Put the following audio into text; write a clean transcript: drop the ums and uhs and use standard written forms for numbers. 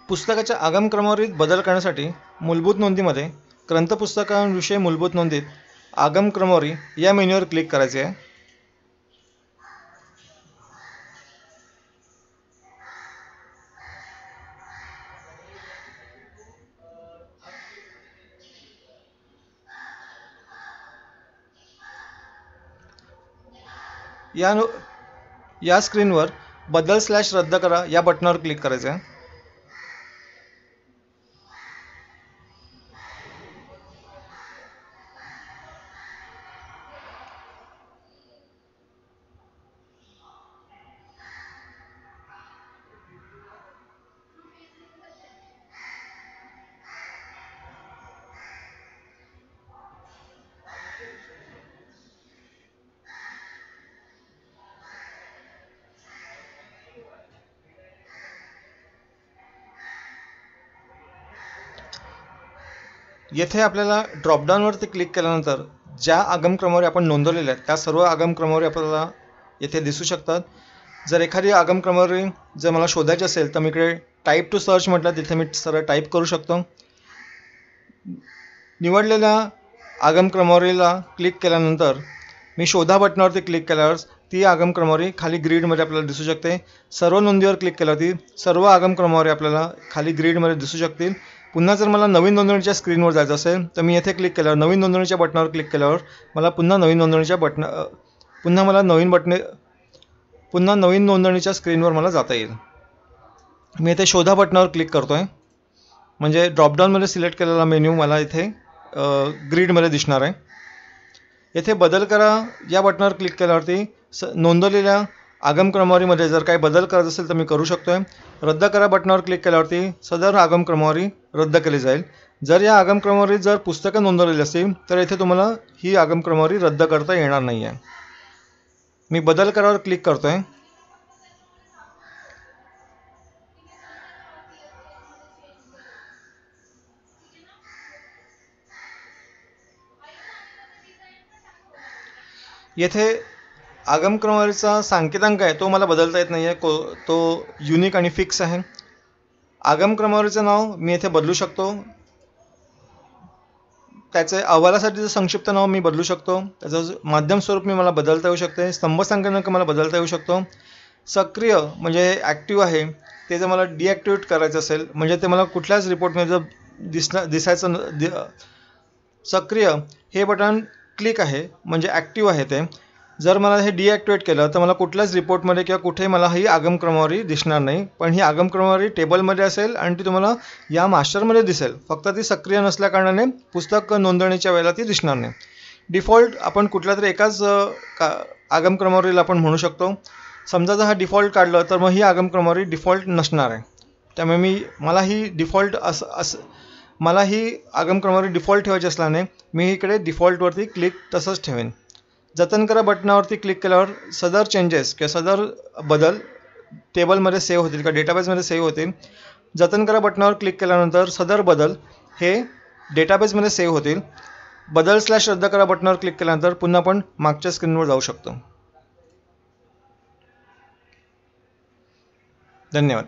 पुस्तकाच्या आगम क्रमवारीत बदल करण्यासाठी मूलभूत नोंदीमध्ये ग्रंथपुस्तकांविषयी मूलभूत नोंदीत आगम क्रमवारी या मेन्यूवर क्लिक करायचे आहे. या स्क्रीनवर बदल / रद्द करा या बटनावर क्लिक करायचे आहे. येथे आपल्याला ड्रॉपडाऊनवरती क्लिक केल्यानंतर ज्या आगम क्रमवारी आपण नोंदवलेल्या आहेत त्या सर्व आगम क्रमवारी आपल्याला येथे दिसू शकतात. जर एखादी आगम क्रमवारी जर मला शोधायची असेल तर मी इकडे टाईप टू सर्च म्हटलं तिथे मी सरळ टाईप करू शकतो. निवडलेल्या आगम क्रमवारीला क्लिक केल्यानंतर मी शोधा बटनावरती क्लिक केल्यावर ती आगम क्रमवारी खाली ग्रीडमध्ये आपल्याला दिसू शकते. सर्व नोंदीवर क्लिक केल्यावरती सर्व आगम क्रमवारी आपल्याला खाली ग्रीडमध्ये दिसू शकतील. पुन्हा जर मला नवीन नोंदणीच्या स्क्रीनवर जायचं असेल तर मी येथे क्लिक केल्यावर नवीन नोंदणीच्या बटनावर क्लिक केल्यावर मला पुन्हा नवीन नोंदणीच्या स्क्रीनवर मला जाता येईल. मी येथे शोधा बटनावर क्लिक करतोय म्हणजे ड्रॉपडाऊनमध्ये सिलेक्ट केलेला मेन्यू मला इथे ग्रीडमध्ये दिसणार आहे. येथे बदल करा या बटनावर क्लिक केल्यावरती नोंदवलेल्या आगम क्रमवारीमध्ये जर काही बदल करायचा असेल तर मी करू शकतोय. रद्द करा बटनावर क्लिक केल्यावरती सदर आगम क्रमवारी रद्द केली जाईल. जर या आगम क्रमवारीत जर पुस्तकं नोंदवलेली असतील तर येथे तुम्हाला ही आगम क्रमवारी रद्द करता येणार नाही आहे. मी बदल करावर क्लिक करतोय. येथे आगम क्रमवारीचा सांकेतांक आहे तो मला बदलता येत नाही आहे. तो युनिक आणि फिक्स आहे. आगम क्रमवारीचं नाव मी येथे बदलू शकतो. त्याचे अहवालासाठीचं संक्षिप्त नाव मी बदलू शकतो. त्याचं माध्यम स्वरूप मला बदलता येऊ शकते. स्तंभ संख्याक मला बदलता येऊ शकतो. सक्रिय म्हणजे ॲक्टिव्ह आहे ते जर मला डिॲक्टिवेट करायचं असेल म्हणजे ते मला कुठल्याच रिपोर्टमध्ये जर दिसायचं सक्रिय हे बटन क्लिक आहे म्हणजे ॲक्टिव्ह आहे ते. जर मला हे डिॲक्टिवेट केलं तर मला कुठल्याच रिपोर्टमध्ये किंवा कुठे मला ही आगम क्रमवारी दिसणार नाही. पण ही आगम क्रमवारी टेबलमध्ये असेल आणि ती तुम्हाला या मास्टरमध्ये दिसेल. फक्त ती सक्रिय नसल्या कारणाने पुस्तक नोंदणीच्या वेळेला ती दिसणार नाही. डिफॉल्ट आपण कुठल्या तरी एकाच आगम क्रमवारीला आपण म्हणू शकतो. समजा जर हा डिफॉल्ट काढलं तर मग ही आगम क्रमवारी डिफॉल्ट नसणार आहे. त्यामुळे मला ही आगम क्रमवारी डिफॉल्ट ठेवायची असल्याने मी इकडे डिफॉल्टवरती क्लिक तसंच ठेवेन. जतन करा बटनावरती क्लिक केल्यावर सदर चेंजेस किंवा सदर बदल टेबलमध्ये सेव्ह होतील किंवा डेटाबेसमध्ये सेव्ह होतील. जतन करा बटनावर क्लिक केल्यानंतर सदर बदल हे डेटाबेसमध्ये सेव्ह होतील. बदल / रद्द करा बटनावर क्लिक केल्यानंतर पुन्हा आपण मागच्या स्क्रीनवर जाऊ शकतो. धन्यवाद.